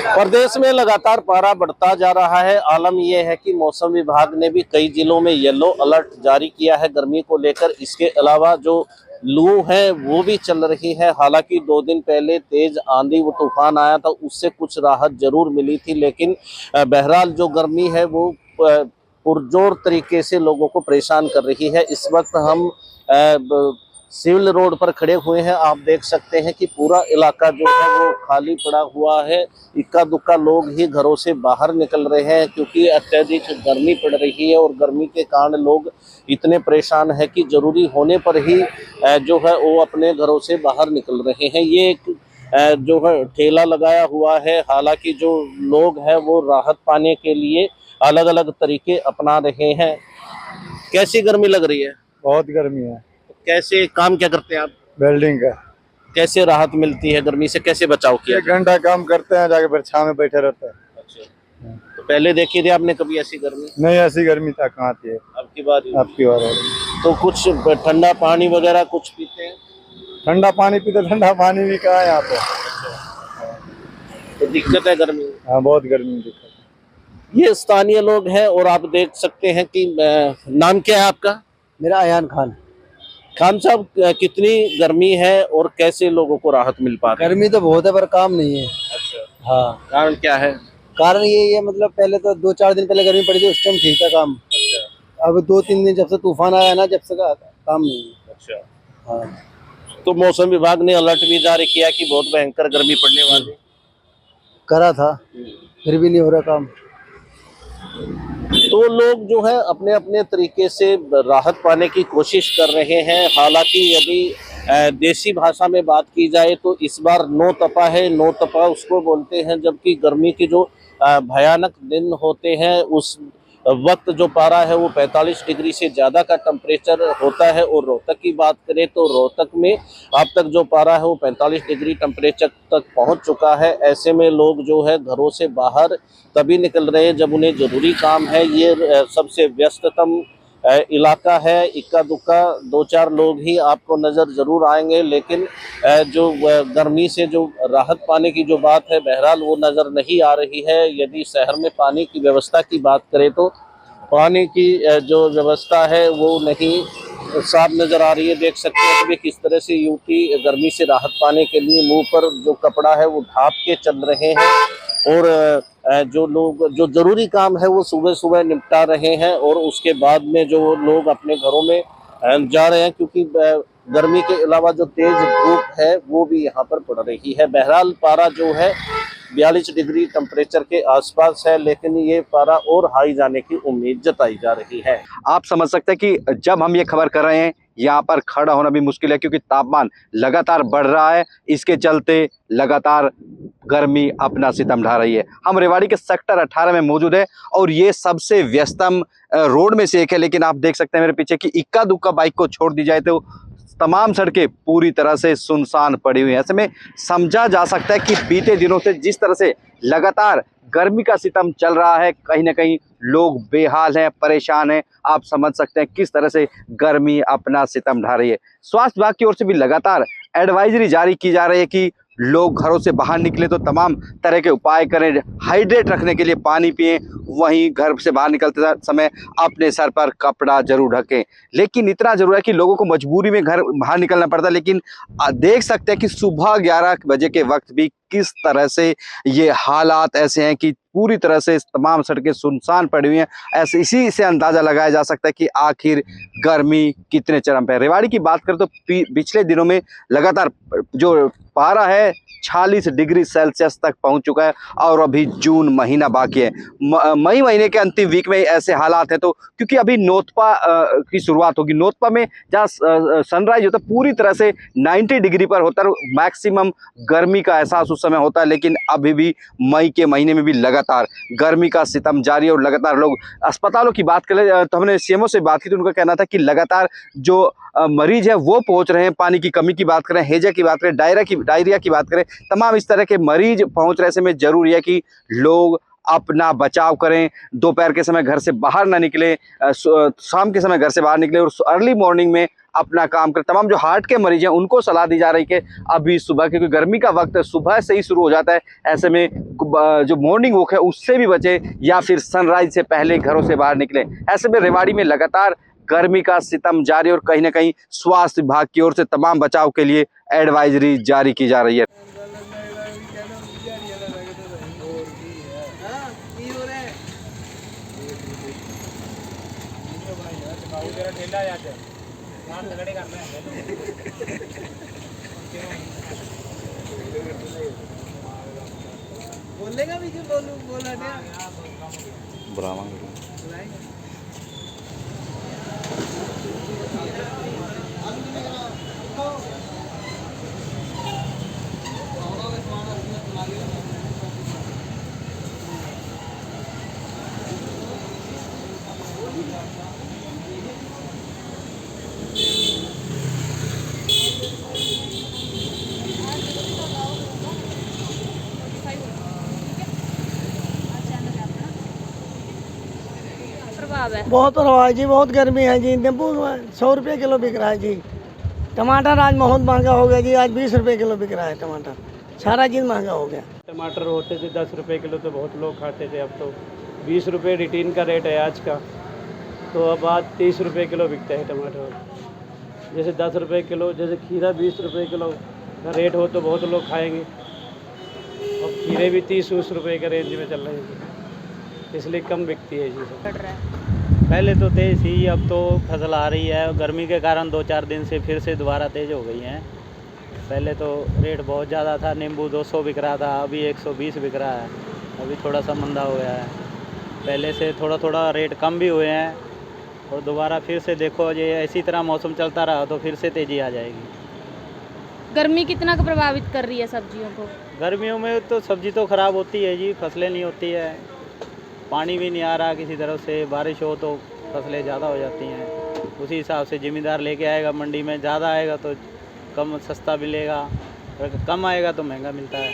प्रदेश में लगातार पारा बढ़ता जा रहा है। आलम यह है कि मौसम विभाग ने भी कई जिलों में येलो अलर्ट जारी किया है गर्मी को लेकर। इसके अलावा जो लू है वो भी चल रही है। हालांकि 2 दिन पहले तेज आंधी व तूफान आया था, उससे कुछ राहत जरूर मिली थी, लेकिन बहरहाल जो गर्मी है वो पुरजोर तरीके से लोगों को परेशान कर रही है। इस वक्त हम सिविल रोड पर खड़े हुए हैं। आप देख सकते हैं कि पूरा इलाका जो है वो खाली पड़ा हुआ है। इक्का दुक्का लोग ही घरों से बाहर निकल रहे हैं क्योंकि अत्यधिक गर्मी पड़ रही है और गर्मी के कारण लोग इतने परेशान हैं कि जरूरी होने पर ही जो है वो अपने घरों से बाहर निकल रहे हैं। ये एक जो है ठेला लगाया हुआ है। हालांकि जो लोग हैं वो राहत पाने के लिए अलग अलग तरीके अपना रहे हैं। कैसी गर्मी लग रही है? बहुत गर्मी है। कैसे काम क्या करते हैं आप? वेल्डिंग का। कैसे राहत मिलती है गर्मी से, कैसे बचाव किया? 1 घंटा काम करते हैं, जाके फिर छांव में बैठे रहते हैं। अच्छा, तो पहले देखी थी आपने कभी ऐसी गर्मी? नहीं, ऐसी गर्मी था कहाँ थी। आपकी बात आपकी बार है। तो कुछ ठंडा पानी वगैरह कुछ पीते हैं? ठंडा पानी पीते, ठंडा पानी भी कहाँ है यहाँ पे। तो दिक्कत है गर्मी? हाँ, बहुत गर्मी दिक्कत। ये स्थानीय लोग हैं और आप देख सकते हैं कि नाम क्या है आपका? मेरा अयान खान। खान साहब, कितनी गर्मी है और कैसे लोगों को राहत मिल पा रही है? गर्मी तो बहुत है पर काम नहीं है। अच्छा, हाँ, कारण क्या है? कारण ये है मतलब पहले तो 2-4 दिन पहले गर्मी पड़ी थी, उस टाइम ठीक था काम। अच्छा। अब 2-3 दिन जब से तूफान आया ना, जब से काम नहीं है। अच्छा। हाँ, तो मौसम विभाग ने अलर्ट भी जारी किया कि बहुत भयंकर गर्मी पड़ने वाली। करा था, फिर भी नहीं हो रहा काम। तो लोग जो है अपने अपने तरीके से राहत पाने की कोशिश कर रहे हैं। हालांकि यदि देसी भाषा में बात की जाए तो इस बार नो तपा है। नो तपा उसको बोलते हैं जबकि गर्मी के जो भयानक दिन होते हैं उस वक्त जो पारा है वो 45 डिग्री से ज़्यादा का टेम्परेचर होता है। और रोहतक की बात करें तो रोहतक में अब तक जो पारा है वो 45 डिग्री टेम्परेचर तक पहुंच चुका है। ऐसे में लोग जो है घरों से बाहर तभी निकल रहे हैं जब उन्हें ज़रूरी काम है। ये सबसे व्यस्ततम इलाका है। इक्का दुक्का 2-4 लोग ही आपको नज़र ज़रूर आएंगे, लेकिन जो गर्मी से जो राहत पाने की जो बात है बहरहाल वो नज़र नहीं आ रही है। यदि शहर में पानी की व्यवस्था की बात करें तो पानी की जो व्यवस्था है वो नहीं साफ नज़र आ रही है। देख सकते हैं कि किस तरह से यूपी गर्मी से राहत पाने के लिए मुंह पर जो कपड़ा है वो ढाँप के चल रहे हैं और जो लोग जो जरूरी काम है वो सुबह सुबह निपटा रहे हैं और उसके बाद में जो लोग अपने घरों में जा रहे हैं क्योंकि गर्मी के अलावा जो तेज धूप है वो भी यहाँ पर पड़ रही है। बहरहाल पारा जो है 42 डिग्री टेम्परेचर के आसपास है, लेकिन ये पारा और हाई जाने की उम्मीद जताई जा रही है। आप समझ सकते हैं कि जब हम ये खबर कर रहे हैं यहाँ पर खड़ा होना भी मुश्किल है क्योंकि तापमान लगातार बढ़ रहा है। इसके चलते लगातार गर्मी अपना सितम ढा रही है। हम रेवाड़ी के सेक्टर 18 में मौजूद है और ये सबसे व्यस्तम रोड में से एक है, लेकिन आप देख सकते हैं मेरे पीछे कि इक्का दुक्का बाइक को छोड़ दी जाए तो तमाम सड़कें पूरी तरह से सुनसान पड़ी हुई हैं। ऐसे में समझा जा सकता है कि बीते दिनों से जिस तरह से लगातार गर्मी का सितम चल रहा है, कहीं ना कहीं लोग बेहाल हैं, परेशान हैं। आप समझ सकते हैं किस तरह से गर्मी अपना सितम ढा रही है। स्वास्थ्य विभाग की ओर से भी लगातार एडवाइजरी जारी की जा रही है कि लोग घरों से बाहर निकले तो तमाम तरह के उपाय करें, हाइड्रेट रखने के लिए पानी पिएं, वहीं घर से बाहर निकलते समय अपने सर पर कपड़ा जरूर ढकें। लेकिन इतना जरूर है कि लोगों को मजबूरी में घर बाहर निकलना पड़ता है, लेकिन देख सकते हैं कि सुबह 11 बजे के वक्त भी किस तरह से ये हालात ऐसे हैं कि पूरी तरह से तमाम सड़कें सुनसान पड़ी हुई हैं। ऐसे इसी से अंदाजा लगाया जा सकता है कि आखिर गर्मी कितने चरम पे है। रेवाड़ी की बात करें तो पिछले दिनों में लगातार जो पारा है 46 डिग्री सेल्सियस तक पहुंच चुका है और अभी जून महीना बाकी है। मई महीने के अंतिम वीक में ऐसे हालात हैं तो क्योंकि अभी नोतपा की शुरुआत होगी। नोतपा में जहाँ सनराइज होता है पूरी तरह से 90 डिग्री पर होता है, मैक्सिमम गर्मी का एहसास उस समय होता है। लेकिन अभी भी मई के महीने में भी लगातार गर्मी का सितम जारी है और लगातार लोग अस्पतालों की बात करें तो हमने सीएमओ से बात की तो उनका कहना था कि लगातार जो मरीज है वो पहुंच रहे हैं। पानी की कमी की बात करें, हैजा की बात करें, डायरिया की बात करें, तमाम इस तरह के मरीज पहुंच रहे। ऐसे में जरूरी है कि लोग अपना बचाव करें, दोपहर के समय घर से बाहर ना निकले, शाम के समय घर से बाहर निकले और अर्ली मॉर्निंग में अपना काम करें। तमाम जो हार्ट के मरीज हैं उनको सलाह दी जा रही है कि अभी सुबह, क्योंकि गर्मी का वक्त सुबह से ही शुरू हो जाता है, ऐसे में जो मॉर्निंग वॉक है उससे भी बचें या फिर सनराइज से पहले घरों से बाहर निकलें। ऐसे में रेवाड़ी में लगातार गर्मी का सितम जारी और कहीं ना कहीं स्वास्थ्य विभाग की ओर से तमाम बचाव के लिए एडवाइजरी जारी की जा रही है। बोलेगा भी जो बोला प्रभाव है। बहुत प्रभाव है जी, बहुत गर्मी है जी। नींबू 100 रुपये किलो बिक रहा है जी। टमाटर आज बहुत महंगा हो गया जी, आज 20 रुपये किलो बिक रहा है टमाटर। सारा चीज़ महंगा हो गया। टमाटर होते थे 10 रुपये किलो तो बहुत लोग खाते थे, अब तो 20 रुपये रिटेन का रेट है आज का, तो अब आज 30 रुपये किलो बिकता है टमाटर। जैसे 10 रुपये किलो, जैसे खीरा 20 रुपये किलो का रेट हो तो बहुत लोग खाएंगे, अब खीरे भी 30-20 रुपये के रेंज में चल रहे हैं, इसलिए कम बिकती है जी सब। बढ़ रहा है। पहले तो तेज़ ही, अब तो फसल आ रही है, गर्मी के कारण 2-4 दिन से फिर से दोबारा तेज़ हो गई हैं। पहले तो रेट बहुत ज़्यादा था, नींबू 200 बिक रहा था, अभी 120 बिक रहा है, अभी थोड़ा सा मंदा हो गया है। पहले से थोड़ा थोड़ा रेट कम भी हुए हैं और दोबारा फिर से देखो, ये इसी तरह मौसम चलता रहा तो फिर से तेज़ी आ जाएगी। गर्मी कितना प्रभावित कर रही है सब्जियों को? गर्मियों में तो सब्ज़ी तो ख़राब होती है जी, फसलें नहीं होती है, पानी भी नहीं आ रहा किसी तरफ से, बारिश हो तो फसलें ज़्यादा हो जाती हैं। उसी हिसाब से ज़मींदार लेके आएगा मंडी में, ज़्यादा आएगा तो कम सस्ता मिलेगा, अगर कम आएगा तो महंगा मिलता है।